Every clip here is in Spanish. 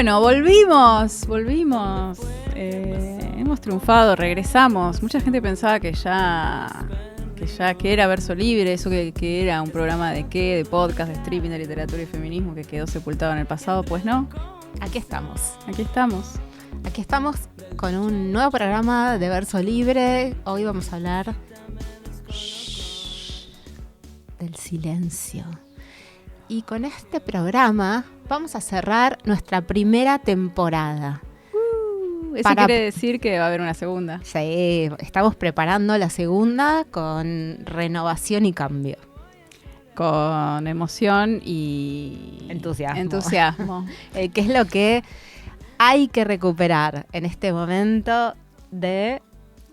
Bueno, volvimos. Hemos triunfado, regresamos. Mucha gente pensaba que era Verso Libre, eso que era un programa de podcast, de streaming, de literatura y feminismo que quedó sepultado en el pasado. Pues no. Aquí estamos. Aquí estamos con un nuevo programa de Verso Libre. Hoy vamos a hablar del silencio. Y con este programa vamos a cerrar nuestra primera temporada. Eso quiere decir que va a haber una segunda. Sí, estamos preparando la segunda con renovación y cambio. Con emoción y entusiasmo. Que es lo que hay que recuperar en este momento de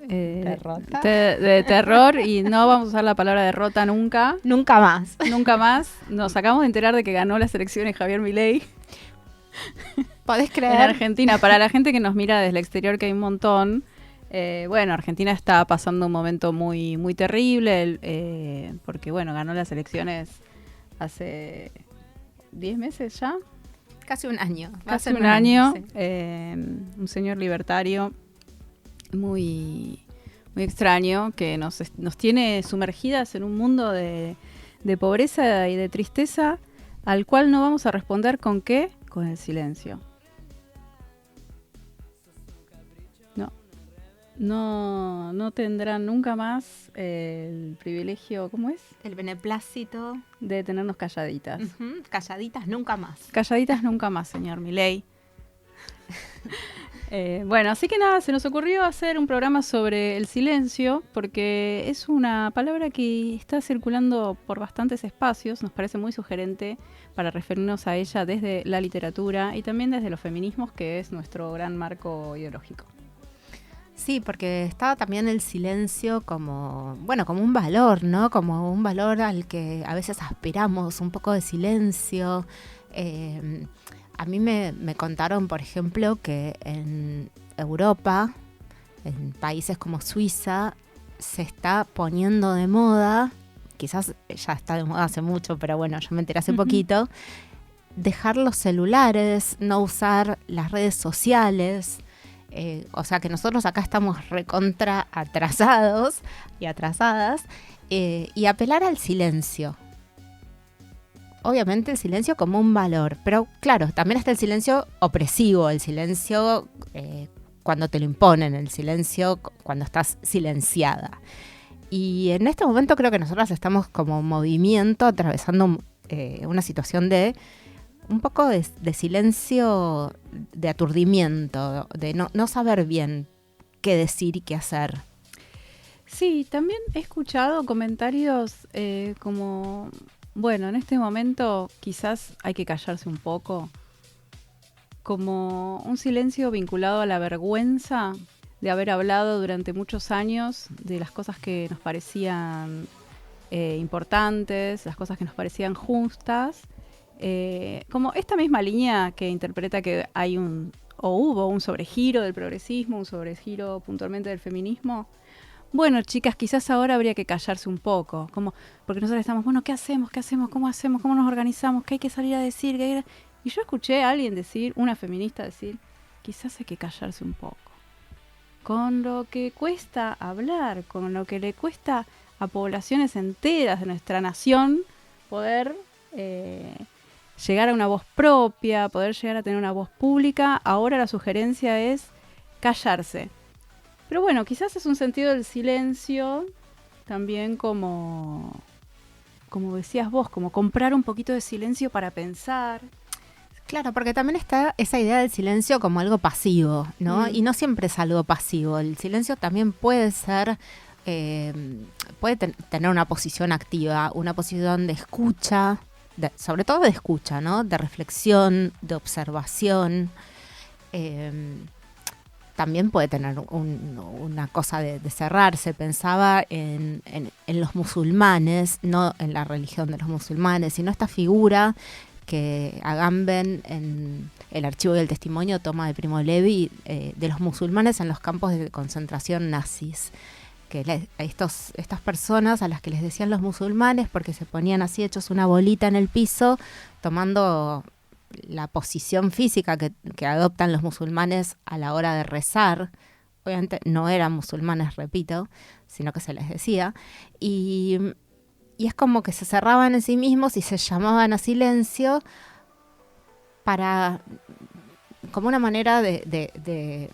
derrota. De terror, y no vamos a usar la palabra derrota nunca. Nunca más. Nunca más. Nos acabamos de enterar de que ganó las elecciones Javier Milei. ¿Podés creer? En Argentina, para la gente que nos mira desde el exterior, que hay un montón. Argentina está pasando un momento muy, muy terrible, porque ganó las elecciones hace 10 meses ya. Casi un año. Casi un año. Sí. Un señor libertario muy, muy extraño que nos tiene sumergidas en un mundo de pobreza y de tristeza, al cual no vamos a responder ¿con qué? Con el silencio. No tendrán nunca más el privilegio, ¿cómo es? El beneplácito de tenernos calladitas. Uh-huh. Calladitas nunca más. Calladitas nunca más, señor Milei. Así que nada, se nos ocurrió hacer un programa sobre el silencio, porque es una palabra que está circulando por bastantes espacios. Nos parece muy sugerente para referirnos a ella desde la literatura y también desde los feminismos, que es nuestro gran marco ideológico. Sí, porque está también el silencio como un valor, ¿no? Como un valor al que a veces aspiramos, un poco de silencio. A mí me contaron, por ejemplo, que en Europa, en países como Suiza, se está poniendo de moda, quizás ya está de moda hace mucho, pero yo me enteré hace poquito, dejar los celulares, no usar las redes sociales. O sea que nosotros acá estamos recontra atrasados y atrasadas, y apelar al silencio. Obviamente el silencio como un valor, pero claro, también está el silencio opresivo, el silencio cuando te lo imponen, el silencio cuando estás silenciada. Y en este momento creo que nosotros estamos como movimiento atravesando una situación de un poco de silencio, de aturdimiento, de no saber bien qué decir y qué hacer. Sí, también he escuchado comentarios como, en este momento quizás hay que callarse un poco, como un silencio vinculado a la vergüenza de haber hablado durante muchos años de las cosas que nos parecían importantes, las cosas que nos parecían justas. Como esta misma línea que interpreta que hubo un sobregiro del progresismo, un sobregiro puntualmente del feminismo. Bueno, chicas, quizás ahora habría que callarse un poco, porque nosotros estamos, ¿qué hacemos? ¿Cómo hacemos? ¿Cómo nos organizamos? ¿Qué hay que salir a decir? Y yo escuché a alguien decir, una feminista decir, quizás hay que callarse un poco. Con lo que cuesta hablar, con lo que le cuesta a poblaciones enteras de nuestra nación poder llegar a una voz propia, poder llegar a tener una voz pública, ahora la sugerencia es callarse. Pero quizás es un sentido del silencio también como decías vos, como comprar un poquito de silencio para pensar. Claro, porque también está esa idea del silencio como algo pasivo, ¿no? Y no siempre es algo pasivo. El silencio también puede ser, tener una posición activa, una posición de escucha, sobre todo de escucha, ¿no? De reflexión, de observación. También puede tener una cosa de cerrarse. Pensaba en los musulmanes, no en la religión de los musulmanes, sino esta figura que Agamben en el archivo y el testimonio toma de Primo Levi de los musulmanes en los campos de concentración nazis. Que estas personas a las que les decían los musulmanes porque se ponían así hechos una bolita en el piso tomando la posición física que adoptan los musulmanes a la hora de rezar. Obviamente no eran musulmanes, repito, sino que se les decía. Y es como que se cerraban en sí mismos y se llamaban a silencio como una manera de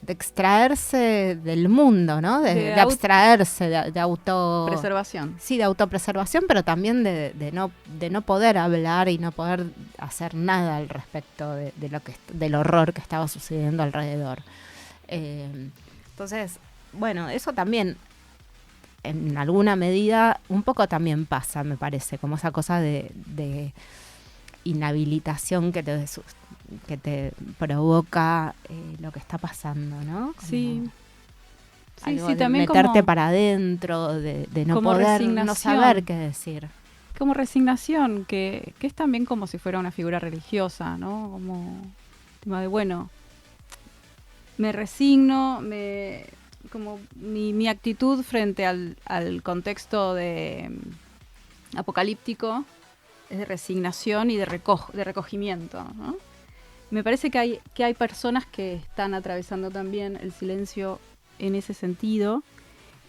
extraerse del mundo, ¿no? De abstraerse, de auto... Preservación. Sí, de autopreservación, pero también de no poder hablar y no poder hacer nada al respecto del horror que estaba sucediendo alrededor. Entonces, bueno, eso también en alguna medida un poco también pasa, me parece, como esa cosa de inhabilitación que te provoca lo que está pasando, ¿no? Como sí, también meterte para adentro, de no poder, no saber qué decir. Como resignación, que es también como si fuera una figura religiosa, ¿no? Como tema de, bueno, me resigno, como mi actitud frente al contexto apocalíptico es de resignación y de recogimiento, ¿no? Me parece que hay personas que están atravesando también el silencio en ese sentido.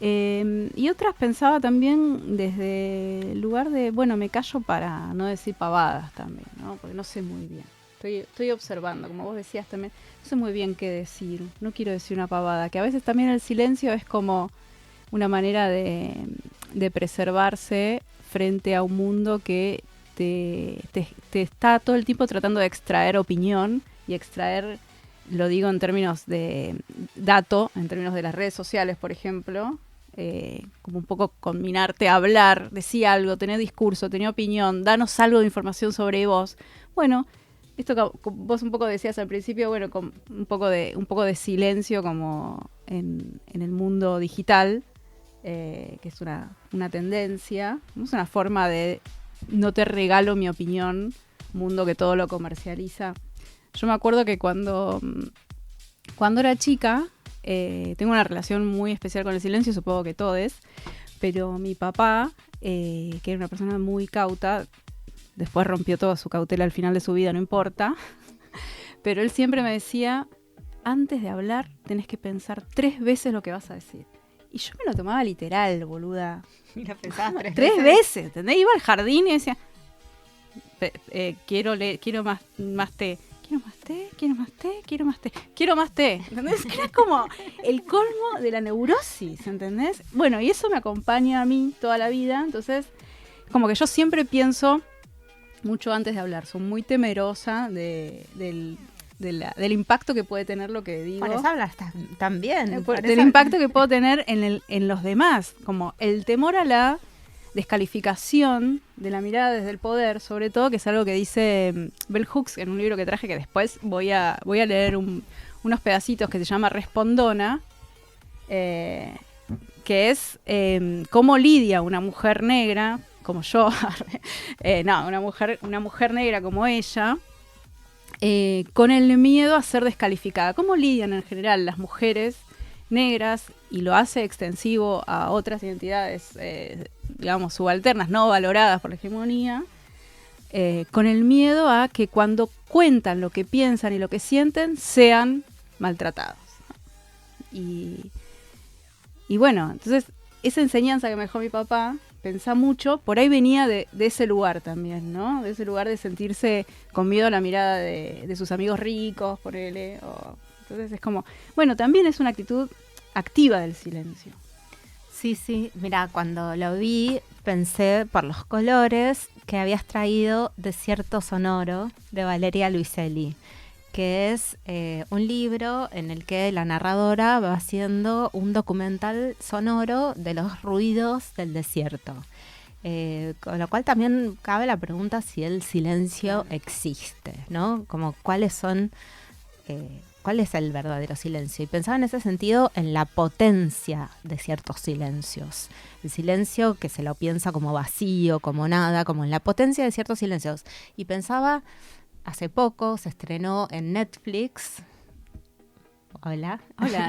Y otras pensaba también desde el lugar de, bueno, me callo para no decir pavadas también, ¿no? Porque no sé muy bien. Estoy observando, como vos decías también, no sé muy bien qué decir, no quiero decir una pavada, que a veces también el silencio es como una manera de preservarse frente a un mundo que te está todo el tiempo tratando de extraer opinión y extraer, lo digo en términos de dato, en términos de las redes sociales, por ejemplo, como un poco combinarte a hablar, decir algo, tener discurso, tener opinión, danos algo de información sobre vos. Bueno, esto que vos un poco decías al principio, bueno, con un poco de silencio como en el mundo digital, que es una tendencia, ¿no? Es una forma de no te regalo mi opinión, mundo que todo lo comercializa. Yo me acuerdo que cuando era chica, tengo una relación muy especial con el silencio, supongo que todos, pero mi papá, que era una persona muy cauta, después rompió toda su cautela al final de su vida, no importa, pero él siempre me decía, antes de hablar tenés que pensar 3 veces lo que vas a decir. Y yo me lo tomaba literal, boluda. Mira, pensabas 3 veces, ¿entendés? Iba al jardín y decía, quiero más té. Quiero más té, quiero más té, quiero más té, quiero más té. ¿Entendés? Era como el colmo de la neurosis, ¿entendés? Bueno, y eso me acompaña a mí toda la vida. Entonces, como que yo siempre pienso mucho antes de hablar. Soy muy temerosa del impacto que puede tener lo que digo. Por eso hablas también. Del impacto que puedo tener en los demás. Como el temor a la descalificación de la mirada desde el poder, sobre todo, que es algo que dice Bell Hooks en un libro que traje, que después voy a leer unos pedacitos, que se llama Respondona, que es cómo lidia una mujer negra como yo, una mujer negra como ella, con el miedo a ser descalificada. ¿Cómo lidian en general las mujeres negras? Y lo hace extensivo a otras identidades, digamos, subalternas, no valoradas por la hegemonía, con el miedo a que cuando cuentan lo que piensan y lo que sienten, sean maltratados. Y bueno, entonces, esa enseñanza que me dejó mi papá, pensá mucho, por ahí venía de ese lugar también, ¿no? De ese lugar de sentirse con miedo a la mirada de sus amigos ricos, por él. Entonces es como, bueno, también es una actitud activa del silencio. Sí, mira, cuando lo vi pensé por los colores que habías traído Desierto Sonoro de Valeria Luiselli, que es un libro en el que la narradora va haciendo un documental sonoro de los ruidos del desierto. Con lo cual también cabe la pregunta si el silencio existe, ¿no? Como cuál es el verdadero silencio. Y pensaba en ese sentido en la potencia de ciertos silencios. El silencio que se lo piensa como vacío, como nada, como en la potencia de ciertos silencios. Y pensaba, hace poco se estrenó en Netflix. Hola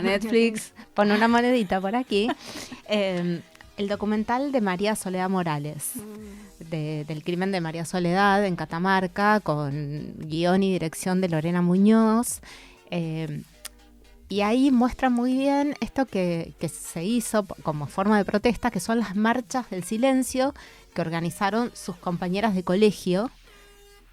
Netflix. Pon una monedita por aquí. El documental de María Soledad Morales, del crimen de María Soledad en Catamarca, con guión y dirección de Lorena Muñoz. Y ahí muestra muy bien esto que se hizo como forma de protesta, que son las marchas del silencio que organizaron sus compañeras de colegio,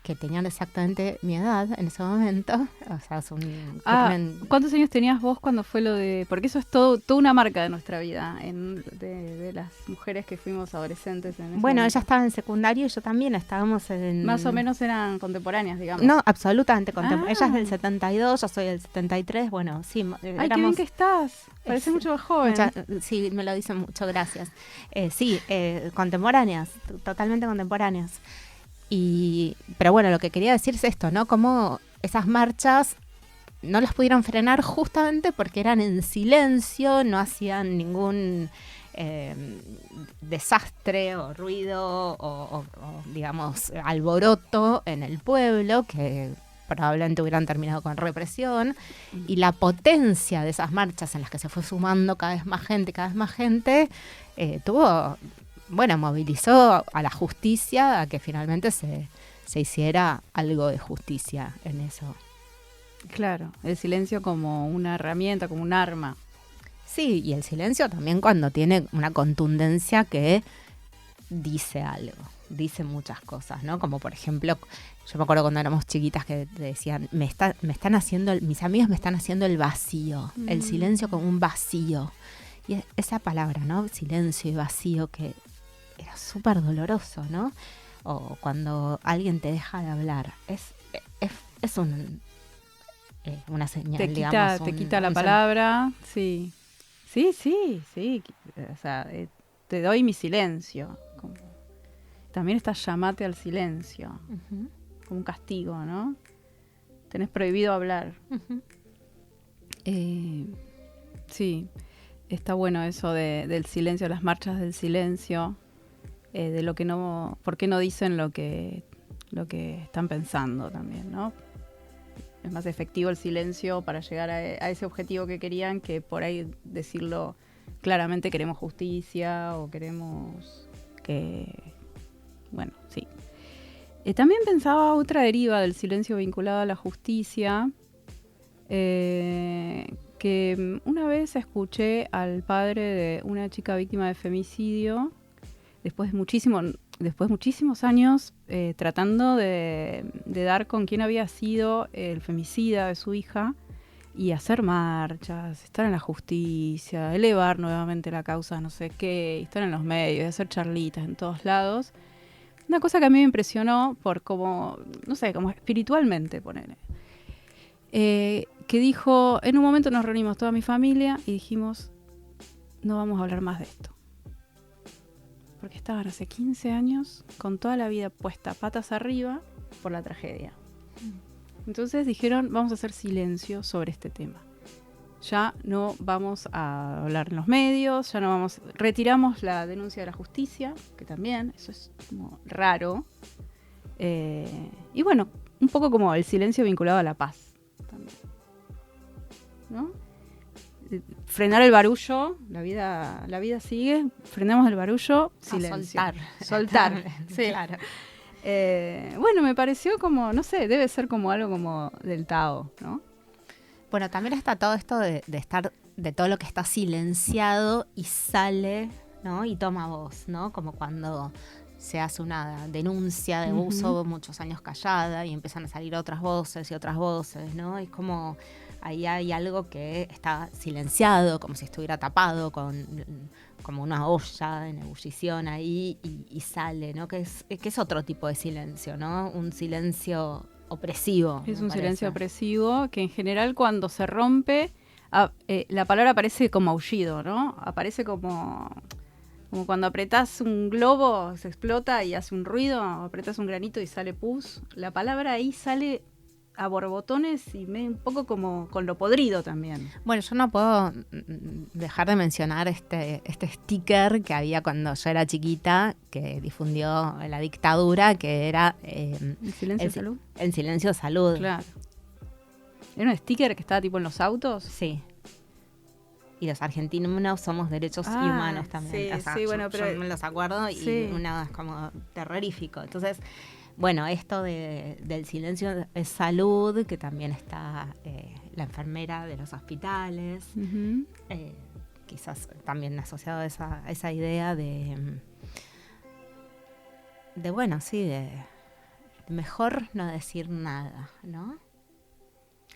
que tenían exactamente mi edad en ese momento. O sea, es un crimen. ¿Cuántos años tenías vos cuando fue lo de...? Porque eso es toda una marca de nuestra vida, de las mujeres que fuimos adolescentes. En ese Bueno, momento. ella estaba en secundario y yo también, estábamos en... Más o menos eran contemporáneas, digamos. No, absolutamente contemporánea. Ella es del 72, yo soy del 73, bueno, sí. ¡Ay, qué bien que estás! Pareces mucho más joven. Sí, me lo dicen mucho, gracias. Sí, contemporáneas, totalmente contemporáneas. Pero bueno, lo que quería decir es esto, ¿no? Cómo esas marchas no las pudieron frenar justamente porque eran en silencio, no hacían ningún desastre o ruido o, digamos, alboroto en el pueblo, que probablemente hubieran terminado con represión. Y la potencia de esas marchas en las que se fue sumando cada vez más gente, movilizó a la justicia a que finalmente se hiciera algo de justicia en eso. Claro, el silencio como una herramienta, como un arma. Sí, y el silencio también cuando tiene una contundencia que dice algo, dice muchas cosas, ¿no? Como por ejemplo, yo me acuerdo cuando éramos chiquitas que decían, mis amigos me están haciendo el vacío, el silencio como un vacío. Y esa palabra, ¿no? Silencio y vacío, que era súper doloroso, ¿no? O cuando alguien te deja de hablar. Es una señal, te quita la palabra, sí. Sí. O sea, te doy mi silencio. También está llamate al silencio. Uh-huh. Como un castigo, ¿no? Tenés prohibido hablar. Uh-huh. Sí, está bueno eso del silencio, las marchas del silencio. De lo que no, por qué no dicen lo que están pensando también, ¿no? Es más efectivo el silencio para llegar a ese objetivo que querían que por ahí decirlo claramente, queremos justicia o queremos que... Bueno, sí. También pensaba otra deriva del silencio vinculado a la justicia, que una vez escuché al padre de una chica víctima de femicidio, después de muchísimos años tratando de dar con quién había sido el femicida de su hija y hacer marchas, estar en la justicia, elevar nuevamente la causa no sé qué, estar en los medios, hacer charlitas en todos lados. Una cosa que a mí me impresionó por como, no sé, como espiritualmente, ponele. Que dijo, en un momento nos reunimos toda mi familia y dijimos, no vamos a hablar más de esto. Porque estaban hace 15 años con toda la vida puesta patas arriba por la tragedia. Entonces dijeron, vamos a hacer silencio sobre este tema. Ya no vamos a hablar en los medios, retiramos la denuncia de la justicia, que también, eso es como raro. Y bueno, un poco como el silencio vinculado a la paz también, ¿no? Frenar el barullo, la vida sigue, frenamos el barullo, silencio. Soltar. Sí. Claro. Bueno, me pareció como, no sé, debe ser como algo como del Tao, ¿no? Bueno, también está todo esto de estar, de todo lo que está silenciado y sale, ¿no? Y toma voz, ¿no? Como cuando se hace una denuncia de abuso muchos años callada y empiezan a salir otras voces, ¿no? Es como ahí hay algo que está silenciado, como si estuviera tapado como una olla en ebullición ahí y sale, ¿no? Que es otro tipo de silencio, ¿no? Un silencio opresivo. Es un silencio opresivo que en general cuando se rompe, la palabra aparece como aullido, ¿no? Aparece como cuando apretás un globo, se explota y hace un ruido, apretás un granito y sale pus. La palabra ahí sale a borbotones y un poco como con lo podrido también. Bueno, yo no puedo dejar de mencionar este sticker que había cuando yo era chiquita, que difundió la dictadura, que era... ¿El silencio salud? El silencio salud. Claro. ¿Era un sticker que estaba tipo en los autos? Sí. y los argentinos somos derechos humanos también. Sí, o sea, sí, bueno, pero yo me los acuerdo y uno es como terrorífico. Entonces, bueno, esto del silencio es salud, que también está la enfermera de los hospitales, quizás también asociado a esa idea de bueno, sí, de mejor no decir nada, ¿no?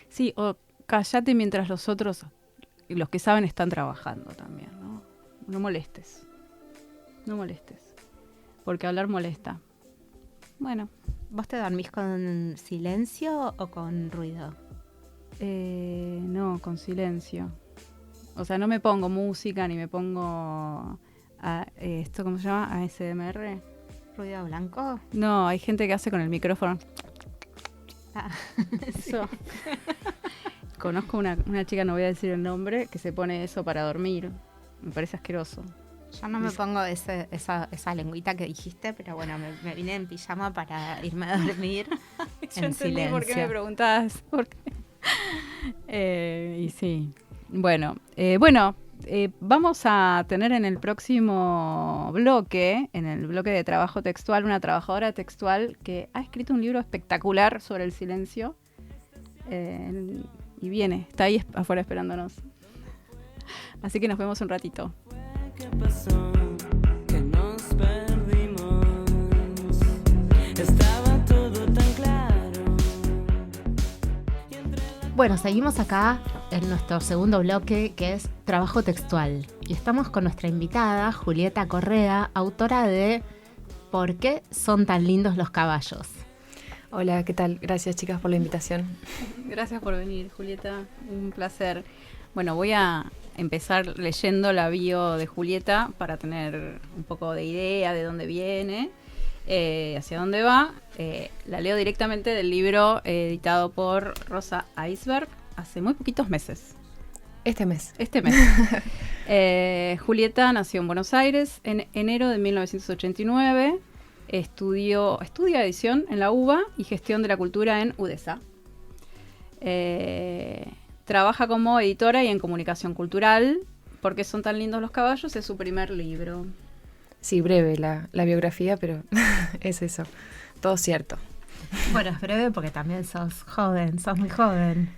Sí, o cállate mientras los otros, los que saben, están trabajando también, ¿no? No molestes, porque hablar molesta. Bueno. ¿Vos te dormís con silencio o con ruido? No, con silencio. O sea, no me pongo música ni me pongo ¿esto cómo se llama? ASMR. ¿Ruido blanco? No, hay gente que hace con el micrófono. Eso. Conozco una chica, no voy a decir el nombre, que se pone eso para dormir. Me parece asqueroso. Yo no me pongo esa lengüita que dijiste, pero bueno, me vine en pijama para irme a dormir Yo en silencio. ¿Por qué me preguntabas? Y sí. Bueno, vamos a tener en el próximo bloque, en el bloque de trabajo textual, una trabajadora textual que ha escrito un libro espectacular sobre el silencio. Y viene, está ahí afuera esperándonos. Así que nos vemos un ratito. ¿Qué pasó? Que nos perdimos. Estaba todo tan claro. Bueno, seguimos acá en nuestro segundo bloque, que es trabajo textual. Y estamos con nuestra invitada, Julieta Correa, autora de ¿Por qué son tan lindos los caballos? Hola, ¿qué tal? Gracias, chicas, por la invitación. Gracias por venir, Julieta. Un placer. Bueno, voy a empezar leyendo la bio de Julieta para tener un poco de idea de dónde viene, hacia dónde va. La leo directamente del libro editado por Rosa Iceberg hace muy poquitos meses. Este mes. Julieta nació en Buenos Aires en enero de 1989. Estudia edición en la UBA y gestión de la cultura en UDESA. Trabaja como editora y en comunicación cultural. ¿Por qué son tan lindos los caballos? Es su primer libro. Sí, breve la biografía, pero es eso. Todo cierto. Bueno, es breve porque también sos muy joven.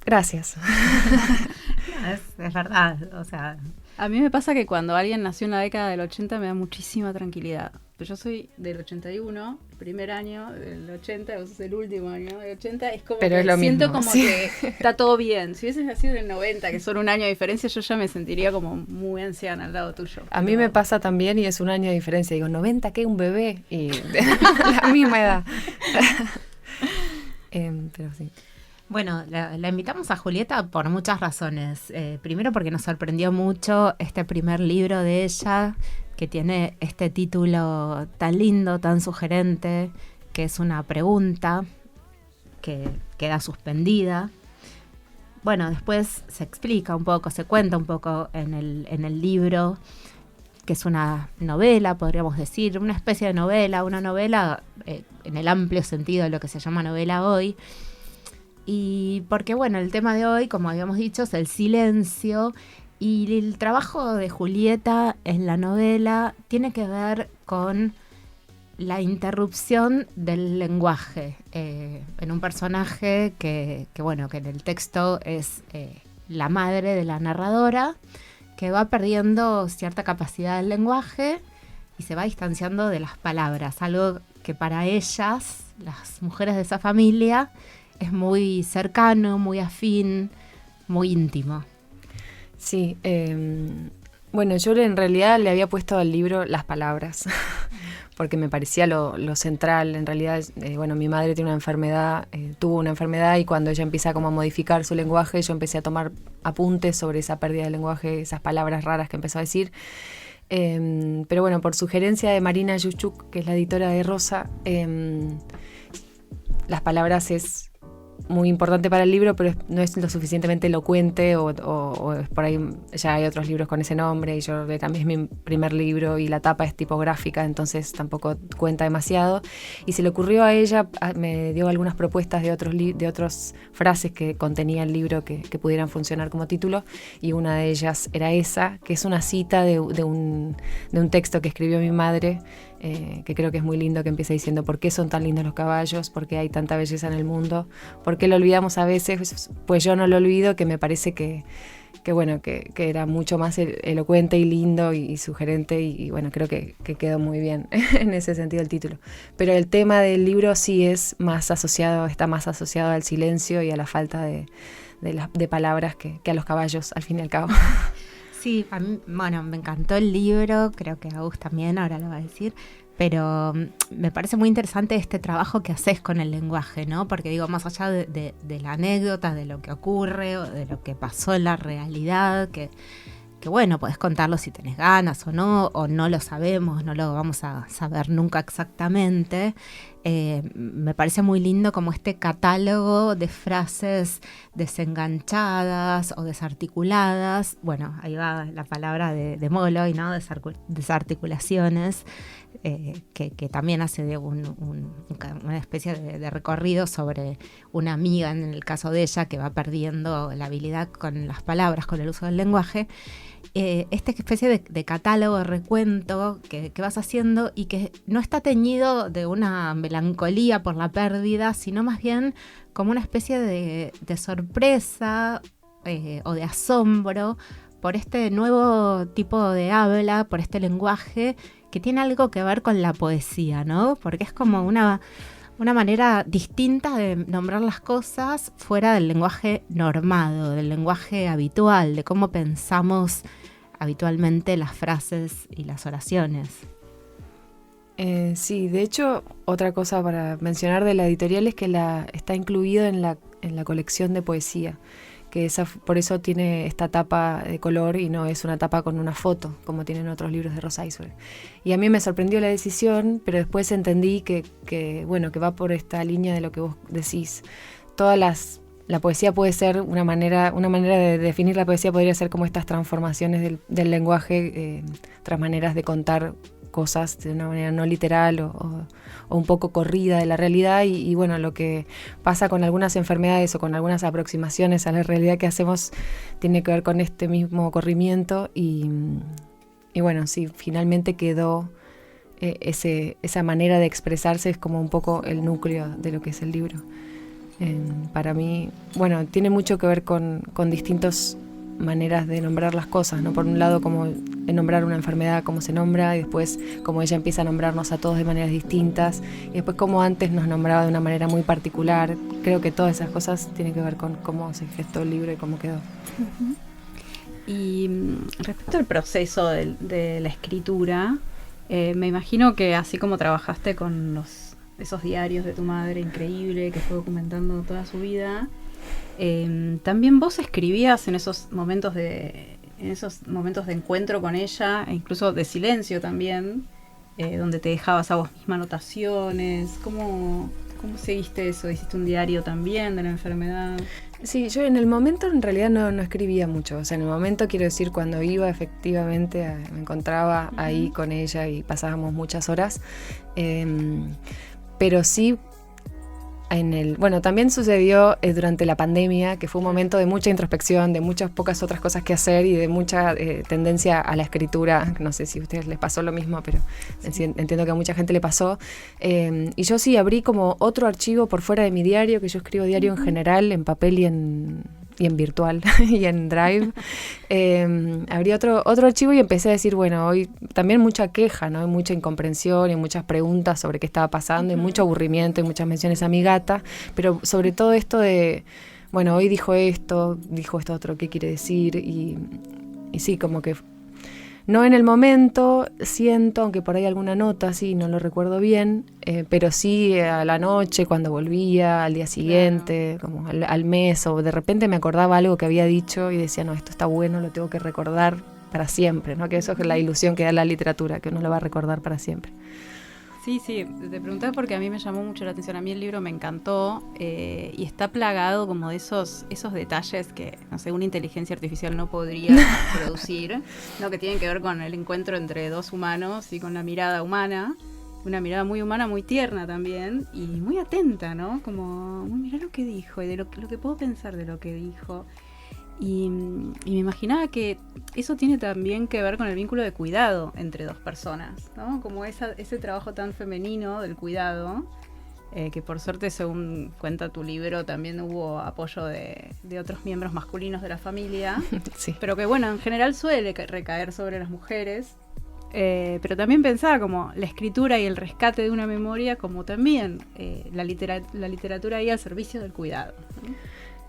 Gracias. No, es verdad, o sea... A mí me pasa que cuando alguien nació en la década del 80 me da muchísima tranquilidad. Pero yo soy del 81, el primer año del 80, vos sos el último año del 80, es como pero que es lo siento mismo, como sí. que está todo bien. Si hubieses nacido en el 90, que son un año de diferencia, yo ya me sentiría como muy anciana al lado tuyo. A mí me pasa también y es un año de diferencia. Digo, 90, ¿qué? Un bebé. Y la misma edad. Pero sí. Bueno, la invitamos a Julieta por muchas razones. Primero porque nos sorprendió mucho este primer libro de ella, que tiene este título tan lindo, tan sugerente, que es una pregunta que queda suspendida. Bueno, después se explica un poco, se cuenta un poco en el libro, que es una novela, podríamos decir, una especie de novela, una novela en el amplio sentido de lo que se llama novela hoy. Y porque, bueno, el tema de hoy, como habíamos dicho, es el silencio. Y el trabajo de Julieta en la novela tiene que ver con la interrupción del lenguaje en un personaje que en el texto es la madre de la narradora, que va perdiendo cierta capacidad del lenguaje y se va distanciando de las palabras, algo que para ellas, las mujeres de esa familia, es muy cercano, muy afín, muy íntimo. Sí, bueno, yo en realidad le había puesto al libro las palabras, porque me parecía lo central. En realidad, mi madre tiene una enfermedad, tuvo una enfermedad, y cuando ella empieza como a modificar su lenguaje, yo empecé a tomar apuntes sobre esa pérdida de lenguaje, esas palabras raras que empezó a decir. Pero bueno, por sugerencia de Marina Yuchuk, que es la editora de Rosa, las palabras es muy importante para el libro, pero no es lo suficientemente elocuente o por ahí ya hay otros libros con ese nombre y yo le cambié, es mi primer libro y la tapa es tipográfica, entonces tampoco cuenta demasiado. Y se le ocurrió a ella, me dio algunas propuestas de otras frases que contenía el libro que pudieran funcionar como título, y una de ellas era esa, que es una cita de un texto que escribió mi madre, que creo que es muy lindo, que empieza diciendo: ¿por qué son tan lindos los caballos? ¿Por qué hay tanta belleza en el mundo? ¿Por qué lo olvidamos a veces? Pues yo no lo olvido, que me parece que era mucho más elocuente y lindo y sugerente, y bueno, creo que quedó muy bien en ese sentido el título. Pero el tema del libro sí está más asociado al silencio y a la falta de palabras que a los caballos, al fin y al cabo. Sí, a mí, bueno, me encantó el libro, creo que a Agus también, ahora lo va a decir, pero me parece muy interesante este trabajo que haces con el lenguaje, ¿no? Porque digo, más allá de la anécdota, de lo que ocurre, o de lo que pasó en la realidad, que bueno, podés contarlo si tenés ganas o no lo sabemos, no lo vamos a saber nunca exactamente. Me parece muy lindo como este catálogo de frases desenganchadas o desarticuladas. Bueno, ahí va la palabra de Molloy, ¿no? Desarticulaciones, que también hace de una especie de recorrido sobre una amiga, en el caso de ella, que va perdiendo la habilidad con las palabras, con el uso del lenguaje. Esta especie de catálogo, de recuento que vas haciendo, y que no está teñido de una melancolía por la pérdida, sino más bien como una especie de sorpresa o de asombro por este nuevo tipo de habla, por este lenguaje que tiene algo que ver con la poesía, ¿no? Porque es como una manera distinta de nombrar las cosas fuera del lenguaje normado, del lenguaje habitual, de cómo pensamos habitualmente las frases y las oraciones. Sí, de hecho, otra cosa para mencionar de la editorial es que está incluido en la colección de poesía, que por eso tiene esta tapa de color y no es una tapa con una foto, como tienen otros libros de Rosa Isberg. Y a mí me sorprendió la decisión, pero después entendí que va por esta línea de lo que vos decís. La poesía puede ser una manera de definir la poesía podría ser como estas transformaciones del lenguaje, otras maneras de contar cosas de una manera no literal o un poco corrida de la realidad, y bueno, lo que pasa con algunas enfermedades o con algunas aproximaciones a la realidad que hacemos tiene que ver con este mismo corrimiento, y bueno, sí, finalmente quedó esa manera de expresarse, es como un poco el núcleo de lo que es el libro. Para mí, bueno, tiene mucho que ver con distintas maneras de nombrar las cosas, ¿no? Por un lado, como nombrar una enfermedad, cómo se nombra, y después cómo ella empieza a nombrarnos a todos de maneras distintas, y después cómo antes nos nombraba de una manera muy particular. Creo que todas esas cosas tienen que ver con cómo se gestó el libro y cómo quedó. Uh-huh. Y respecto al proceso de la escritura, me imagino que así como trabajaste con esos diarios de tu madre, increíble, que fue documentando toda su vida, también vos escribías en esos momentos de encuentro con ella, e incluso de silencio también, donde te dejabas a vos misma anotaciones. ¿Cómo seguiste eso? ¿Hiciste un diario también de la enfermedad? Sí, yo en el momento en realidad no escribía mucho. O sea, en el momento, quiero decir, cuando iba efectivamente, me encontraba ahí con ella y pasábamos muchas horas. Pero sí, también sucedió durante la pandemia, que fue un momento de mucha introspección, de muchas pocas otras cosas que hacer y de mucha tendencia a la escritura. No sé si a ustedes les pasó lo mismo, pero sí, entiendo que a mucha gente le pasó. Y yo sí abrí como otro archivo por fuera de mi diario, que yo escribo diario en general, en papel y en virtual y en Drive. Abrí otro archivo y empecé a decir, bueno, hoy también mucha queja, ¿no? Hay mucha incomprensión y muchas preguntas sobre qué estaba pasando, y mucho aburrimiento y muchas menciones a mi gata, pero sobre todo esto de, bueno, hoy dijo esto otro, ¿qué quiere decir? Y sí, como que no en el momento siento, aunque por ahí alguna nota, sí, no lo recuerdo bien, pero sí a la noche, cuando volvía, al día siguiente, como al mes, o de repente me acordaba algo que había dicho y decía, no, esto está bueno, lo tengo que recordar para siempre, ¿no? Que eso es la ilusión que da la literatura, que uno lo va a recordar para siempre. Sí, te preguntaba porque a mí me llamó mucho la atención. A mí el libro me encantó y está plagado como de esos detalles que, no sé, una inteligencia artificial no podría producir, ¿no? Que tienen que ver con el encuentro entre dos humanos y con la mirada humana. Una mirada muy humana, muy tierna también y muy atenta, ¿no? Como, mirá lo que dijo y de lo que puedo pensar de lo que dijo. Y me imaginaba que eso tiene también que ver con el vínculo de cuidado entre dos personas, ¿no? Como ese trabajo tan femenino del cuidado, que por suerte, según cuenta tu libro, también hubo apoyo de otros miembros masculinos de la familia, Sí. pero que bueno, en general suele recaer sobre las mujeres. Pero también pensaba como la escritura y el rescate de una memoria, como también la literatura ahí al servicio del cuidado, ¿no?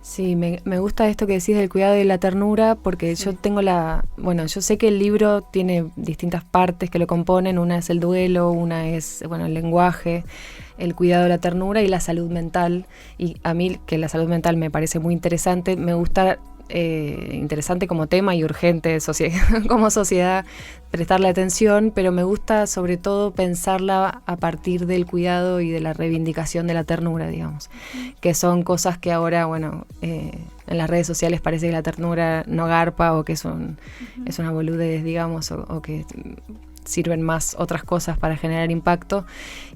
Sí, me gusta esto que decís del cuidado y la ternura, porque yo tengo yo sé que el libro tiene distintas partes que lo componen. Una es el duelo, una es, el lenguaje, el cuidado, la ternura y la salud mental. Y a mí, que la salud mental me parece muy interesante, me gusta interesante como tema y urgente como sociedad prestarle atención, pero me gusta sobre todo pensarla a partir del cuidado y de la reivindicación de la ternura, digamos, que son cosas que ahora, en las redes sociales parece que la ternura no garpa o que es una boludez, digamos, o que sirven más otras cosas para generar impacto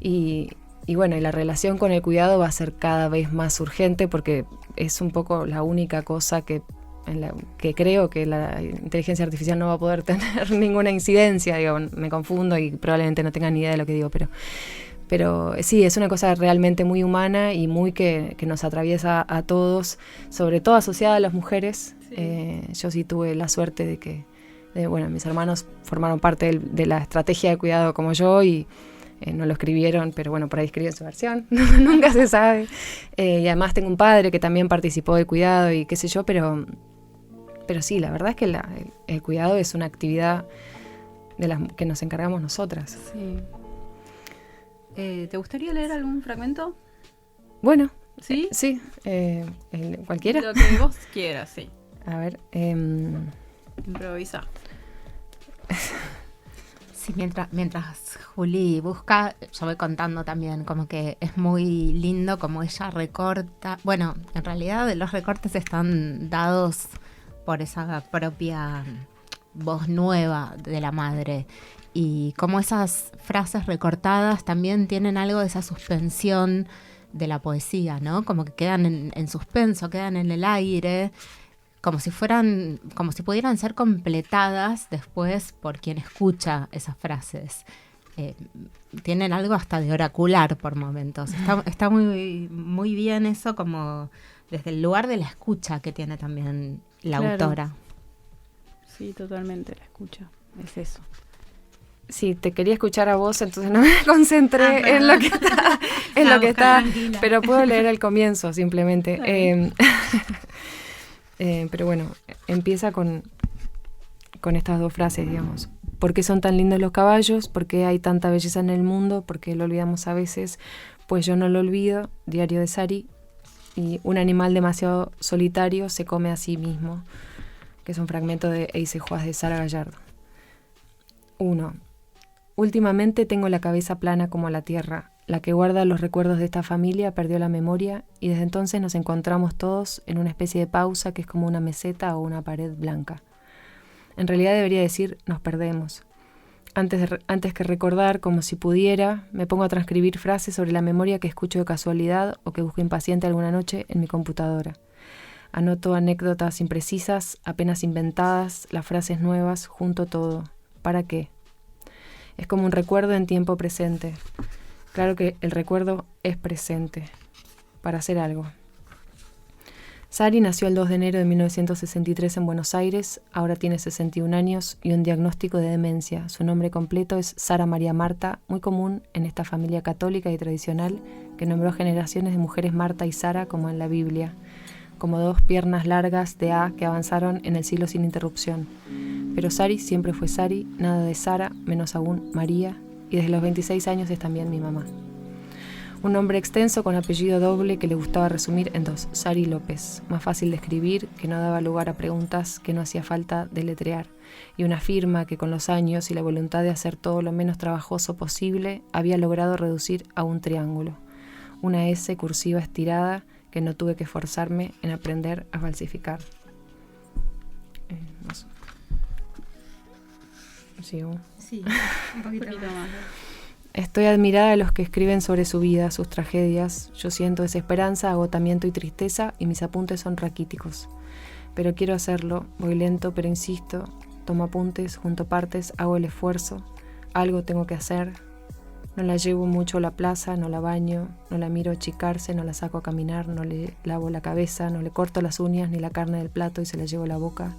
y la relación con el cuidado va a ser cada vez más urgente porque es un poco la única cosa que creo que la inteligencia artificial no va a poder tener ninguna incidencia. Me confundo y probablemente no tengan ni idea de lo que digo, pero sí, es una cosa realmente muy humana y muy que nos atraviesa a todos, sobre todo asociada a las mujeres. Sí. Yo sí tuve la suerte de que mis hermanos formaron parte de la estrategia de cuidado como yo y no lo escribieron, pero por ahí escriben su versión, nunca se sabe. Y además tengo un padre que también participó del cuidado y qué sé yo, pero sí, la verdad es que el cuidado es una actividad de las que nos encargamos nosotras. Sí. ¿Te gustaría leer algún fragmento? Bueno, ¿sí? Sí, cualquiera. Lo que vos quieras, sí. A ver, improvisa. Sí, mientras Juli busca, yo voy contando también, como que es muy lindo como ella recorta. Bueno, en realidad los recortes están dados por esa propia voz nueva de la madre. Y como esas frases recortadas también tienen algo de esa suspensión de la poesía, ¿no? Como que quedan en suspenso, quedan en el aire, como si pudieran ser completadas después por quien escucha esas frases. Tienen algo hasta de oracular por momentos. Está muy, muy bien eso, como desde el lugar de la escucha que tiene también la autora. Sí, totalmente, la escucha. Es eso. Sí, te quería escuchar a vos, entonces no me concentré en lo que está, pero puedo leer el comienzo simplemente. Pero empieza con estas dos frases, digamos. ¿Por qué son tan lindos los caballos? ¿Por qué hay tanta belleza en el mundo? ¿Por qué lo olvidamos a veces? Pues yo no lo olvido. Diario de Sari. Y un animal demasiado solitario se come a sí mismo, que es un fragmento de Eice Juaz de Sara Gallardo. 1. Últimamente tengo la cabeza plana como la tierra. La que guarda los recuerdos de esta familia perdió la memoria y desde entonces nos encontramos todos en una especie de pausa que es como una meseta o una pared blanca. En realidad debería decir nos perdemos. Antes que recordar, como si pudiera, me pongo a transcribir frases sobre la memoria que escucho de casualidad o que busco impaciente alguna noche en mi computadora. Anoto anécdotas imprecisas, apenas inventadas, las frases nuevas, junto todo. ¿Para qué? Es como un recuerdo en tiempo presente. Claro que el recuerdo es presente, para hacer algo. Sari nació el 2 de enero de 1963 en Buenos Aires, ahora tiene 61 años y un diagnóstico de demencia. Su nombre completo es Sara María Marta, muy común en esta familia católica y tradicional que nombró generaciones de mujeres Marta y Sara como en la Biblia, como dos piernas largas de A que avanzaron en el siglo sin interrupción. Pero Sari siempre fue Sari, nada de Sara, menos aún María, y desde los 26 años es también mi mamá. Un nombre extenso con apellido doble que le gustaba resumir en 2, Sari López, más fácil de escribir, que no daba lugar a preguntas que no hacía falta deletrear, y una firma que con los años y la voluntad de hacer todo lo menos trabajoso posible había logrado reducir a un triángulo, una S cursiva estirada que no tuve que esforzarme en aprender a falsificar. No sé. ¿Sigo? Sí, un poquito más. Estoy admirada de los que escriben sobre su vida, sus tragedias. Yo siento desesperanza, agotamiento y tristeza y mis apuntes son raquíticos. Pero quiero hacerlo, voy lento pero insisto, tomo apuntes, junto partes, hago el esfuerzo, algo tengo que hacer. No la llevo mucho a la plaza, no la baño, no la miro achicarse, no la saco a caminar, no le lavo la cabeza, no le corto las uñas ni la carne del plato y se la llevo a la boca.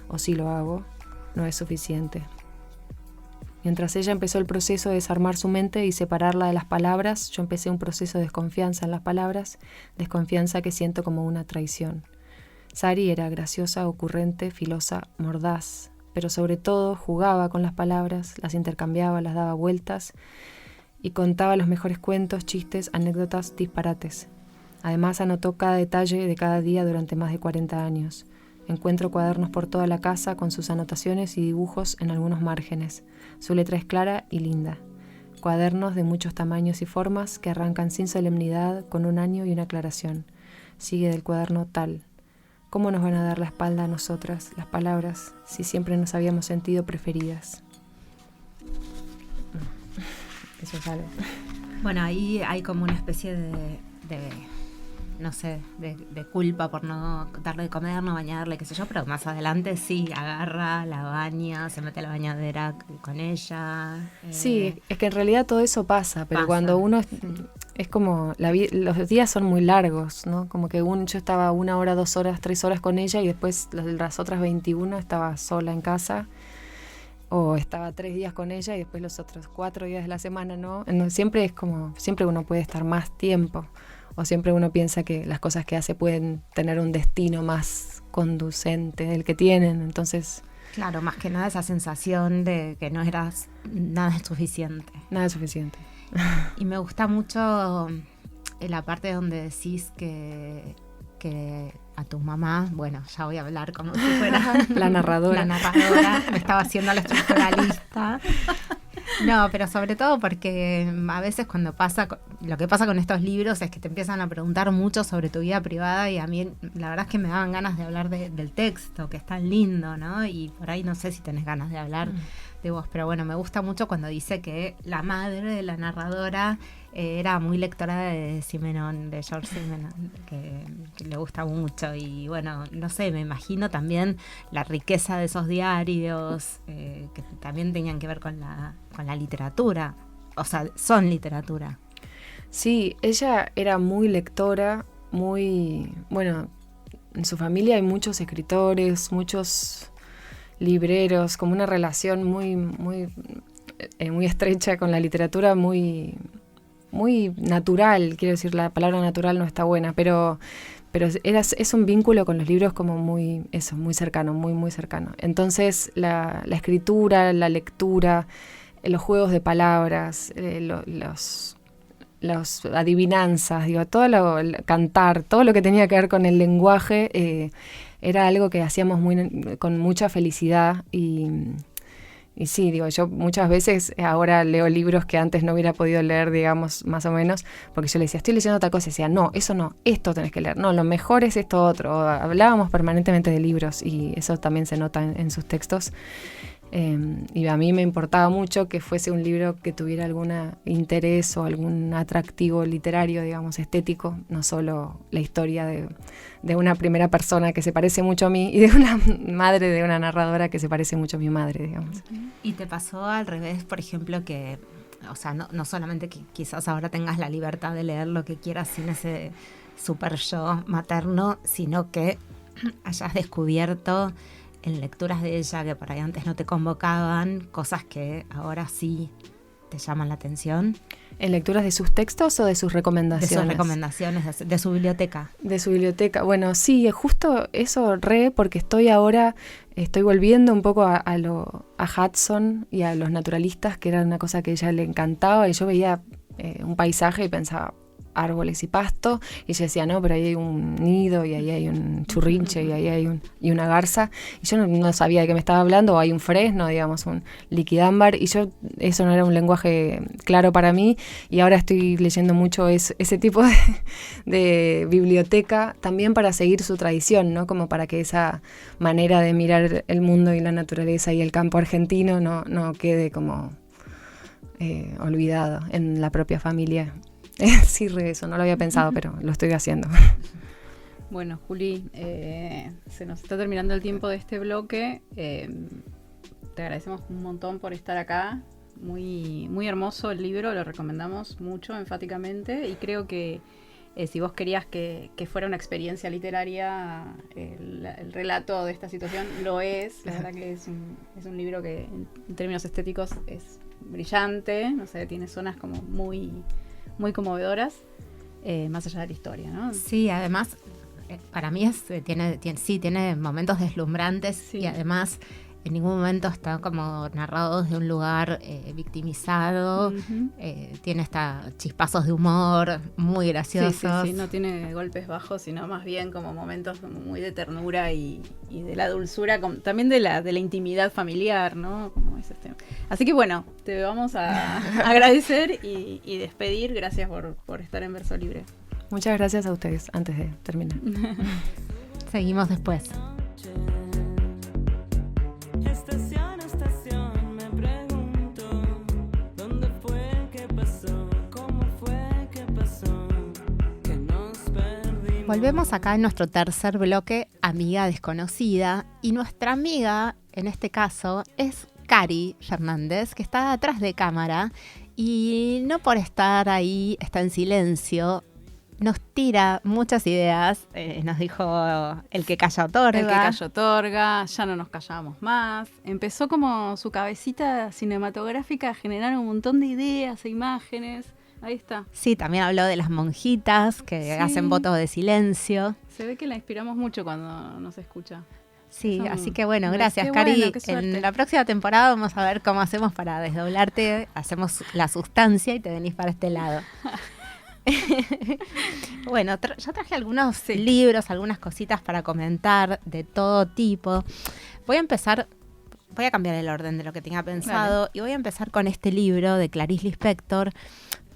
O si lo hago, no es suficiente. Mientras ella empezó el proceso de desarmar su mente y separarla de las palabras, yo empecé un proceso de desconfianza en las palabras, desconfianza que siento como una traición. Sari era graciosa, ocurrente, filosa, mordaz, pero sobre todo jugaba con las palabras, las intercambiaba, las daba vueltas y contaba los mejores cuentos, chistes, anécdotas, disparates. Además anotó cada detalle de cada día durante más de 40 años. Encuentro cuadernos por toda la casa con sus anotaciones y dibujos en algunos márgenes. Su letra es clara y linda. Cuadernos de muchos tamaños y formas que arrancan sin solemnidad con un año y una aclaración. Sigue del cuaderno tal. ¿Cómo nos van a dar la espalda a nosotras, las palabras, si siempre nos habíamos sentido preferidas? Eso es algo. Bueno, ahí hay como una especie de no sé, de culpa por no darle de comer, no bañarle, qué sé yo, pero más adelante sí, agarra, la baña, se mete a la bañadera con ella. Sí, es que en realidad todo eso pasa, pero pasa. Cuando uno es como, los días son muy largos, ¿no? Como que yo estaba 1 hora, 2 horas, 3 horas con ella y después las otras 21 estaba sola en casa. O estaba 3 días con ella y después los otros 4 días de la semana, ¿no? Siempre es como, siempre uno puede estar más tiempo. O siempre uno piensa que las cosas que hace pueden tener un destino más conducente del que tienen, entonces... Claro, más que nada esa sensación de que no eras nada suficiente. Nada es suficiente. Y me gusta mucho la parte donde decís que a tu mamá, bueno, ya voy a hablar como si fuera la narradora. La narradora, me estaba haciendo la estructuralista. No, pero sobre todo porque a veces cuando lo que pasa con estos libros es que te empiezan a preguntar mucho sobre tu vida privada y a mí la verdad es que me daban ganas de hablar del texto, que es tan lindo, ¿no? Y por ahí no sé si tenés ganas de hablar de vos, pero bueno, me gusta mucho cuando dice que la madre de la narradora era muy lectora de Simenon, de George Simenon, que le gusta mucho y bueno, no sé, me imagino también la riqueza de esos diarios que también tenían que ver con la literatura, o sea, son literatura. Sí, ella era muy lectora, bueno, en su familia hay muchos escritores, muchos libreros, como una relación muy estrecha con la literatura, muy natural, quiero decir, la palabra natural no está buena, pero es un vínculo con los libros como muy cercano, muy cercano. Entonces la escritura, la lectura, los juegos de palabras, los adivinanzas, cantar, todo lo que tenía que ver con el lenguaje era algo que hacíamos con mucha felicidad y sí, yo muchas veces ahora leo libros que antes no hubiera podido leer, digamos, más o menos, porque yo le decía, estoy leyendo otra cosa, y decía, no, eso no, esto tenés que leer, no, lo mejor es esto otro. Hablábamos permanentemente de libros y eso también se nota en sus textos. Y a mí me importaba mucho que fuese un libro que tuviera algún interés o algún atractivo literario, digamos, estético, no solo la historia de una primera persona que se parece mucho a mí y de una madre, de una narradora que se parece mucho a mi madre, digamos. ¿Y te pasó al revés, por ejemplo, que, o sea, no solamente que quizás ahora tengas la libertad de leer lo que quieras sin ese super yo materno, sino que hayas descubierto en lecturas de ella que por ahí antes no te convocaban, cosas que ahora sí te llaman la atención? ¿En lecturas de sus textos o de sus recomendaciones? De sus recomendaciones, de su biblioteca. De su biblioteca. Bueno, sí, justo eso porque estoy volviendo un poco a Hudson y a los naturalistas, que era una cosa que a ella le encantaba, y yo veía un paisaje y pensaba, árboles y pasto, y ella decía, no, pero ahí hay un nido, y ahí hay un churrinche, y ahí hay una garza, y yo no sabía de qué me estaba hablando, o hay un fresno, digamos, un liquidámbar, y yo, eso no era un lenguaje claro para mí, y ahora estoy leyendo mucho ese tipo de biblioteca, también para seguir su tradición, ¿no? Como para que esa manera de mirar el mundo y la naturaleza y el campo argentino no quede como olvidado en la propia familia. Sí, eso no lo había pensado, pero lo estoy haciendo. Bueno, Juli, se nos está terminando el tiempo de este bloque. Te agradecemos un montón por estar acá. Muy, muy hermoso el libro, lo recomendamos mucho, enfáticamente. Y creo que si vos querías que fuera una experiencia literaria, el relato de esta situación lo es. La verdad que es un libro que en términos estéticos es brillante, no sé, tiene zonas como muy, muy conmovedoras, más allá de la historia, ¿no? Sí, además, para mí tiene momentos deslumbrantes, Sí. y además en ningún momento está como narrado desde un lugar victimizado. Ujú. Tiene chispazos de humor muy graciosos. Sí, no tiene golpes bajos, sino más bien como momentos como muy de ternura y de la dulzura, también de la intimidad familiar, ¿no? Como es este. Así que bueno, te vamos a agradecer y despedir. Gracias por estar en Verso Libre. Muchas gracias a ustedes, antes de terminar. Seguimos después. Estación a estación me pregunto dónde fue, qué pasó, cómo fue, qué pasó, que nos perdimos. Volvemos acá en nuestro tercer bloque, Amiga Desconocida, y nuestra amiga, en este caso, es Cari Fernández, que está atrás de cámara, y no por estar ahí, está en silencio, nos tira muchas ideas. Nos dijo: el que calla otorga. El que calla otorga, ya no nos callamos más. Empezó como su cabecita cinematográfica a generar un montón de ideas e imágenes. Ahí está. Sí, también habló de las monjitas que Sí. hacen voto de silencio. Se ve que la inspiramos mucho cuando nos escucha. Sí, Son- así que bueno, Qué gracias, bueno, Cari. qué suerte. En la próxima temporada vamos a ver cómo hacemos para desdoblarte. Hacemos la sustancia y te venís para este lado. Bueno, yo traje algunos libros, algunas cositas para comentar de todo tipo. Voy a cambiar el orden de lo que tenía pensado. Y voy a empezar con este libro de Clarice Lispector,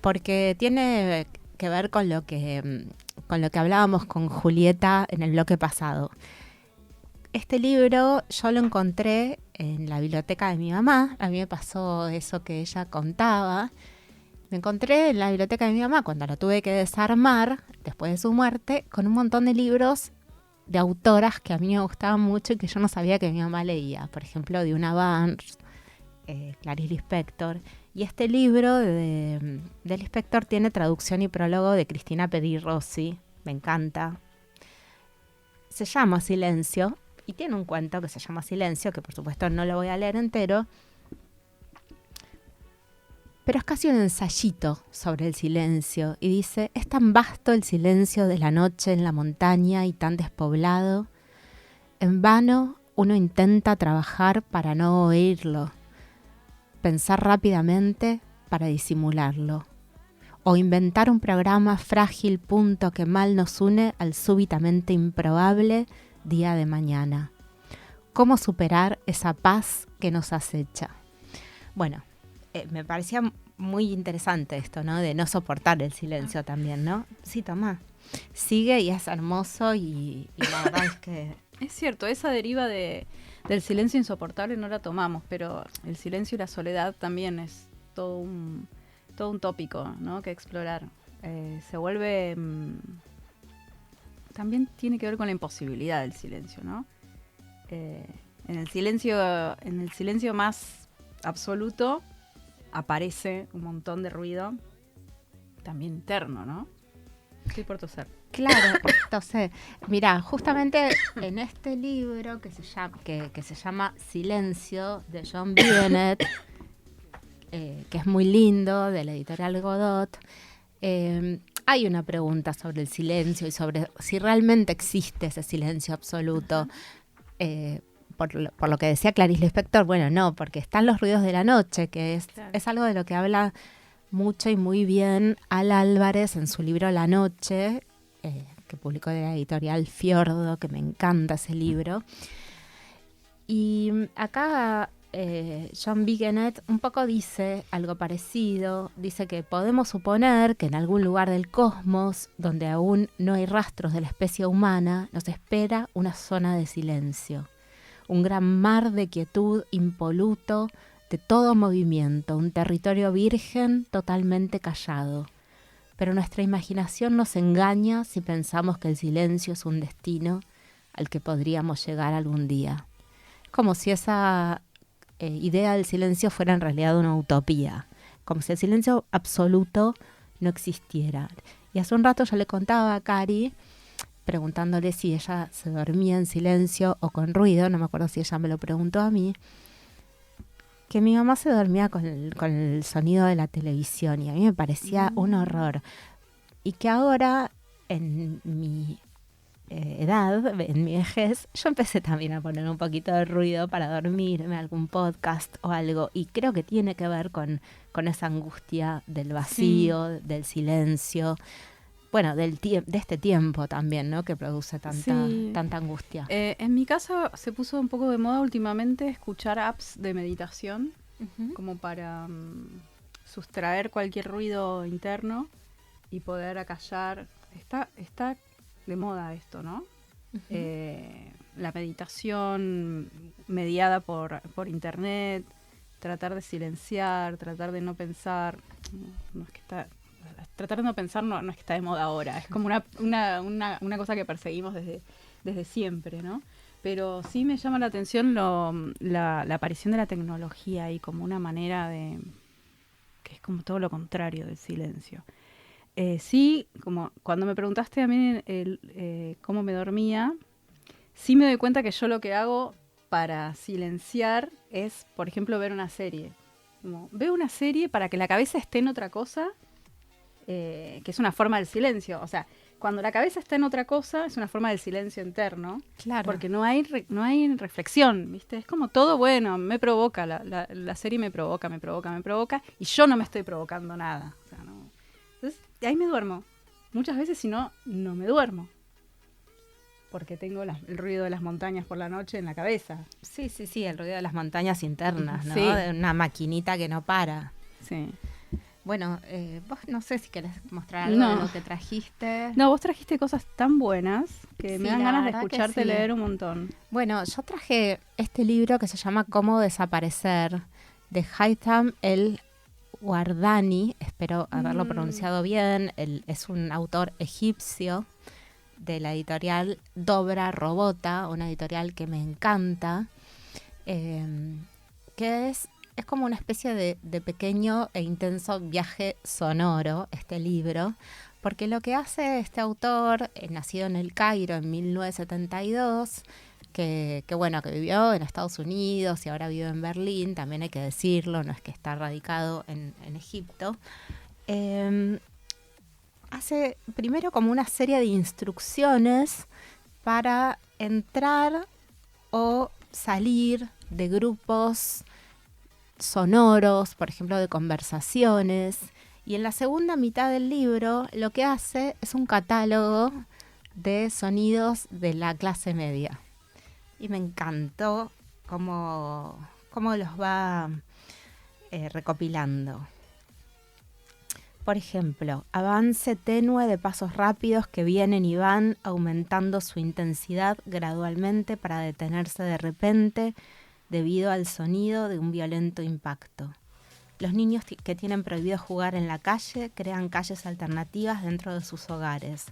porque tiene que ver con lo que hablábamos con Julieta en el bloque pasado. Este libro yo lo encontré en la biblioteca de mi mamá. A mí me pasó eso que ella contaba. Me encontré en la biblioteca de mi mamá cuando la tuve que desarmar después de su muerte, con un montón de libros de autoras que a mí me gustaban mucho y que yo no sabía que mi mamá leía. Por ejemplo, Dina Barnes, Clarice Lispector. Y este libro de Lispector tiene traducción y prólogo de Cristina Peri Rossi. Me encanta. Se llama Silencio y tiene un cuento que se llama Silencio, que por supuesto no lo voy a leer entero, pero es casi un ensayito sobre el silencio. Y dice: es tan vasto el silencio de la noche en la montaña y tan despoblado. En vano uno intenta trabajar para no oírlo, pensar rápidamente para disimularlo, o inventar un programa frágil punto que mal nos une al súbitamente improbable día de mañana. ¿Cómo superar esa paz que nos acecha? Bueno, me parecía muy interesante esto, ¿no? De no soportar el silencio también, ¿no? Sí, Tomás. Sigue y es hermoso y la verdad es que... Es cierto, esa deriva del silencio insoportable no la tomamos, pero el silencio y la soledad también es todo un tópico, ¿no? Que explorar. Se vuelve... también tiene que ver con la imposibilidad del silencio, ¿no? En el silencio más absoluto aparece un montón de ruido, también interno, ¿no? Estoy por toser. Claro, entonces, mira, justamente en este libro que se llama Silencio, de John Bennett, que es muy lindo, de la editorial Godot, hay una pregunta sobre el silencio y sobre si realmente existe ese silencio absoluto. Por lo que decía Clarice Lispector, bueno, no, porque están los ruidos de la noche, que es algo de lo que habla mucho y muy bien Al Álvarez en su libro La Noche, que publicó de la editorial Fiordo, que me encanta ese libro. Y acá John Vigenet un poco dice algo parecido. Dice que podemos suponer que en algún lugar del cosmos, donde aún no hay rastros de la especie humana, nos espera una zona de silencio. Un gran mar de quietud impoluto de todo movimiento, un territorio virgen totalmente callado. Pero nuestra imaginación nos engaña si pensamos que el silencio es un destino al que podríamos llegar algún día. Es como si esa idea del silencio fuera en realidad una utopía, como si el silencio absoluto no existiera. Y hace un rato yo le contaba a Cari, preguntándole si ella se dormía en silencio o con ruido, no me acuerdo si ella me lo preguntó a mí, que mi mamá se dormía con el sonido de la televisión y a mí me parecía un horror. Y que ahora, en mi edad, en mi vejez, yo empecé también a poner un poquito de ruido para dormirme, algún podcast o algo. Y creo que tiene que ver con esa angustia del vacío, del silencio. Bueno, de este tiempo también, ¿no? Que produce tanta angustia. En mi casa se puso un poco de moda últimamente escuchar apps de meditación, como para sustraer cualquier ruido interno y poder acallar. Está de moda esto, ¿no? La meditación mediada por internet, tratar de silenciar, tratar de no pensar. No es que tratar de no pensar no es que está de moda ahora, es como una cosa que perseguimos desde siempre, ¿no? Pero sí me llama la atención la aparición de la tecnología y como una manera de... que es como todo lo contrario del silencio. Sí, como cuando me preguntaste a mí cómo me dormía, sí me doy cuenta que yo lo que hago para silenciar es, por ejemplo, ver una serie. Como, veo una serie para que la cabeza esté en otra cosa, que es una forma del silencio. O sea, cuando la cabeza está en otra cosa, es una forma del silencio interno. Claro. Porque no hay reflexión, ¿viste? Es como todo, bueno, me provoca, la serie me provoca, y yo no me estoy provocando nada. O sea, no. Entonces, ahí me duermo. Muchas veces, si no, no me duermo. Porque tengo el ruido de las montañas por la noche en la cabeza. Sí, el ruido de las montañas internas, ¿no? Sí. De una maquinita que no para. Sí. Bueno, vos no sé si querés mostrar algo de lo que trajiste. No, vos trajiste cosas tan buenas que Sí, me dan la ganas de verdad que escucharte sí. leer un montón. Bueno, yo traje este libro que se llama Cómo desaparecer, de Haitham El Wardani, espero haberlo pronunciado bien. Es un autor egipcio de la editorial Dobra Robota, una editorial que me encanta, que es como una especie de pequeño e intenso viaje sonoro, este libro, porque lo que hace este autor, nacido en El Cairo en 1972, que vivió en Estados Unidos y ahora vive en Berlín, también hay que decirlo, no es que está radicado en Egipto, hace primero como una serie de instrucciones para entrar o salir de grupos sonoros, por ejemplo, de conversaciones. Y en la segunda mitad del libro lo que hace es un catálogo de sonidos de la clase media. Y me encantó cómo los va recopilando. Por ejemplo, avance tenue de pasos rápidos que vienen y van, aumentando su intensidad gradualmente para detenerse de repente debido al sonido de un violento impacto. Los niños que tienen prohibido jugar en la calle crean calles alternativas dentro de sus hogares,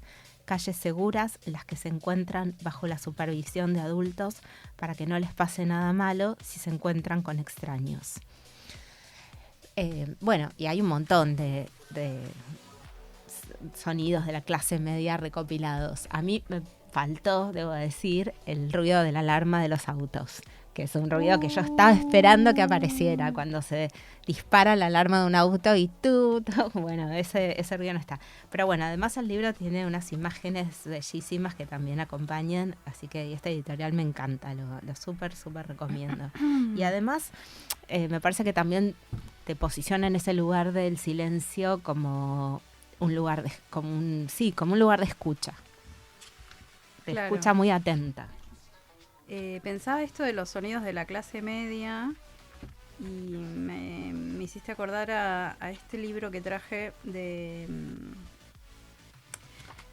calles seguras en las que se encuentran bajo la supervisión de adultos para que no les pase nada malo si se encuentran con extraños. Y hay un montón de sonidos de la clase media recopilados. A mí me faltó, debo decir, el ruido de la alarma de los autos, que es un ruido que yo estaba esperando que apareciera cuando se dispara la alarma de un auto y bueno, ese ruido no está. Pero bueno, además el libro tiene unas imágenes bellísimas que también acompañan, así que esta editorial me encanta, lo súper recomiendo. Y además me parece que también te posiciona en ese lugar del silencio como un lugar de, como un lugar de escucha. De Claro. escucha muy atenta. Pensaba esto de los sonidos de la clase media y me hiciste acordar a este libro que traje de...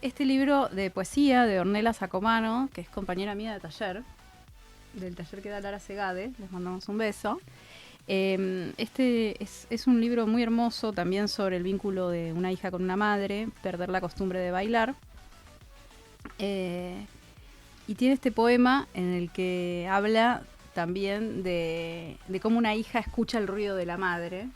Este libro de poesía de Ornella Sacomano, que es compañera mía de taller, del taller que da Lara Segade, les mandamos un beso. Este es un libro muy hermoso también sobre el vínculo de una hija con una madre, perder la costumbre de bailar. Y tiene este poema en el que habla también de cómo una hija escucha el ruido de la madre,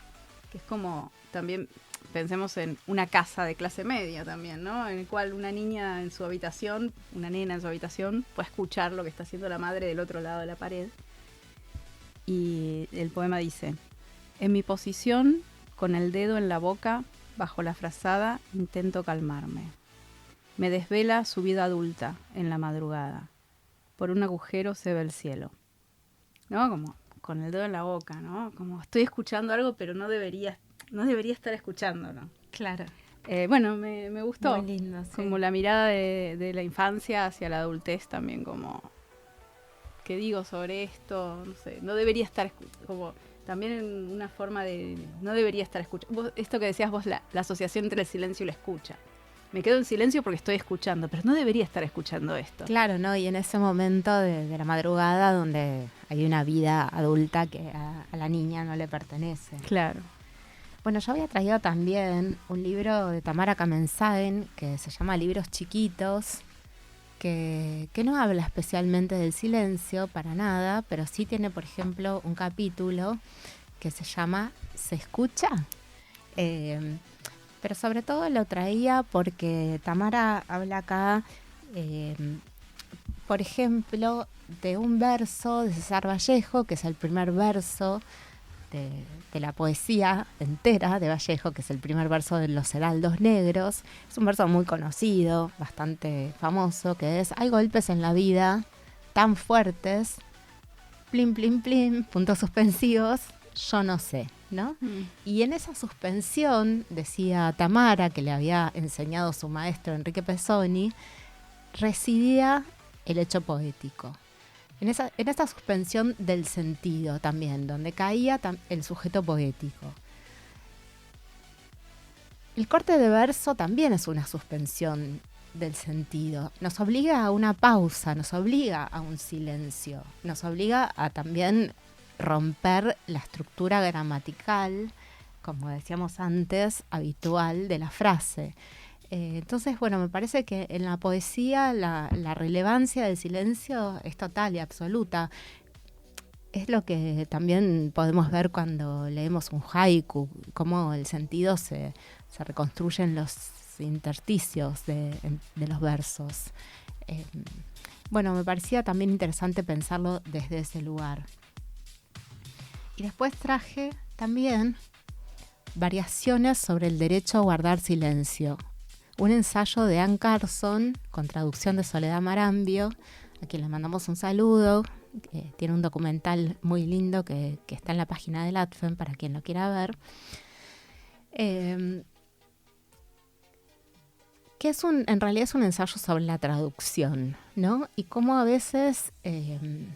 que es como también, pensemos en una casa de clase media también, ¿no? En el cual una niña en su habitación, una nena en su habitación, puede escuchar lo que está haciendo la madre del otro lado de la pared. Y el poema dice: en mi posición, con el dedo en la boca, bajo la frazada, intento calmarme. Me desvela su vida adulta en la madrugada. Por un agujero se ve el cielo. ¿No? Como con el dedo en la boca, ¿no? Como estoy escuchando algo, pero no debería estar escuchándolo. Claro. Bueno, me gustó. Muy lindo, sí. Como la mirada de la infancia hacia la adultez también, como... ¿Qué digo sobre esto? No sé, no debería estar... Como también en una forma de... No debería estar escuchando. Esto que decías vos, la asociación entre el silencio y la escucha. Me quedo en silencio porque estoy escuchando, pero no debería estar escuchando esto. Claro, ¿no? Y en ese momento de la madrugada donde hay una vida adulta que a la niña no le pertenece. Claro. Bueno, yo había traído también un libro de Tamara Kamensagen que se llama Libros Chiquitos, que no habla especialmente del silencio para nada, pero sí tiene, por ejemplo, un capítulo que se llama ¿Se escucha? Pero sobre todo lo traía porque Tamara habla acá, por ejemplo, de un verso de César Vallejo, que es el primer verso de la poesía entera de Vallejo, que es el primer verso de Los Heraldos Negros. Es un verso muy conocido, bastante famoso, que es: hay golpes en la vida tan fuertes, plim, plim, plim, puntos suspensivos, yo no sé, ¿no? Y en esa suspensión, decía Tamara, que le había enseñado su maestro Enrique Pezzoni, residía el hecho poético. En esa suspensión del sentido también, donde caía el sujeto poético. El corte de verso también es una suspensión del sentido. Nos obliga a una pausa, nos obliga a un silencio, nos obliga a también romper la estructura gramatical, como decíamos antes, habitual de la frase. Entonces, bueno, me parece que en la poesía la relevancia del silencio es total y absoluta. Es lo que también podemos ver cuando leemos un haiku, cómo el sentido se reconstruye en los intersticios de los versos. Bueno, me parecía también interesante pensarlo desde ese lugar. Y después traje también Variaciones sobre el derecho a guardar silencio, un ensayo de Ann Carson con traducción de Soledad Marambio, a quien le mandamos un saludo. Tiene un documental muy lindo que está en la página del ADFEM para quien lo quiera ver. Que en realidad es un ensayo sobre la traducción, ¿no? Y cómo a veces en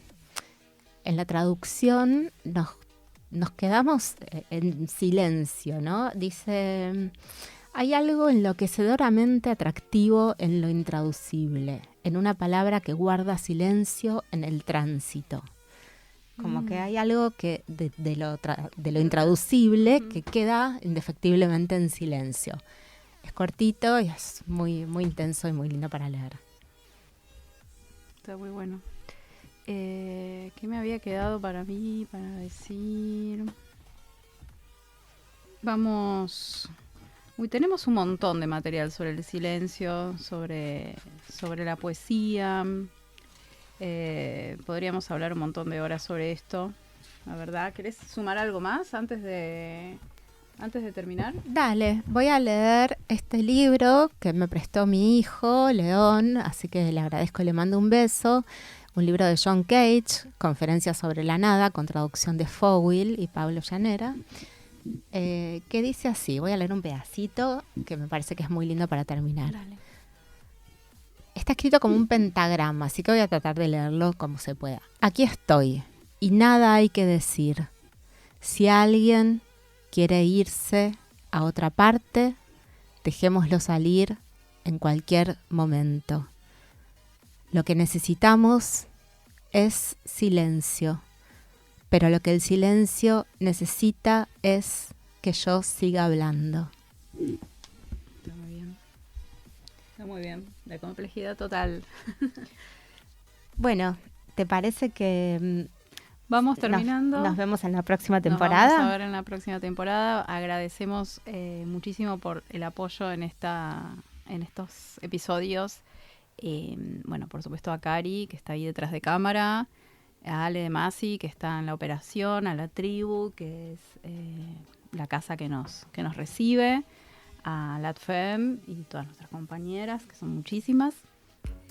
la traducción nos quedamos en silencio, ¿no? Dice: hay algo enloquecedoramente atractivo en lo intraducible, en una palabra que guarda silencio en el tránsito. Como que hay algo que de lo intraducible que queda indefectiblemente en silencio. Es cortito y es muy, muy intenso y muy lindo para leer. Está muy bueno. ¿Qué me había quedado para mí para decir? Vamos... tenemos un montón de material sobre el silencio, sobre la poesía. Podríamos hablar un montón de horas sobre esto, la verdad. ¿Querés sumar algo más antes de terminar? Dale, voy a leer este libro que me prestó mi hijo, León, así que le agradezco y le mando un beso. Un libro de John Cage, Conferencias sobre la nada, con traducción de Fowell y Pablo Llanera. que dice así. Voy a leer un pedacito que me parece que es muy lindo para terminar. Dale. Está escrito como un pentagrama, así que voy a tratar de leerlo como se pueda. Aquí estoy, y nada hay que decir. Si alguien quiere irse a otra parte, dejémoslo salir en cualquier momento. Lo que necesitamos es silencio, pero lo que el silencio necesita es que yo siga hablando. Está muy bien. Está muy bien. La complejidad total. Bueno, ¿te parece que Vamos terminando. nos vemos en la próxima Nos temporada? vamos a ver en la próxima temporada. Agradecemos muchísimo por el apoyo en estos episodios. Bueno, por supuesto a Cari, que está ahí detrás de cámara, a Ale de Masi, que está en la operación, a la tribu, que es la casa que nos recibe, a LatFem y todas nuestras compañeras, que son muchísimas.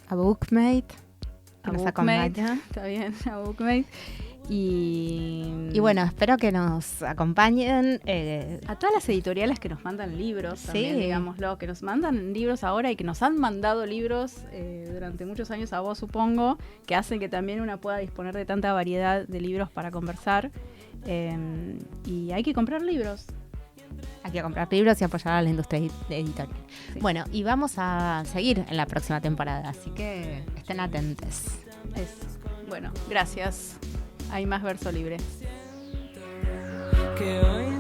A Bookmate, que A nos Bookmate, acompaña. está bien, a Bookmate. Y Y espero que nos acompañen. a todas las editoriales que nos mandan libros, también, Sí. digámoslo, que nos mandan libros ahora y que nos han mandado libros durante muchos años, a vos supongo, que hacen que también una pueda disponer de tanta variedad de libros para conversar. Y hay que comprar libros. Hay que comprar libros y apoyar a la industria editorial. Sí. Bueno, y vamos a seguir en la próxima temporada, así que estén atentos. Bueno, gracias. Hay más verso libre. Que hoy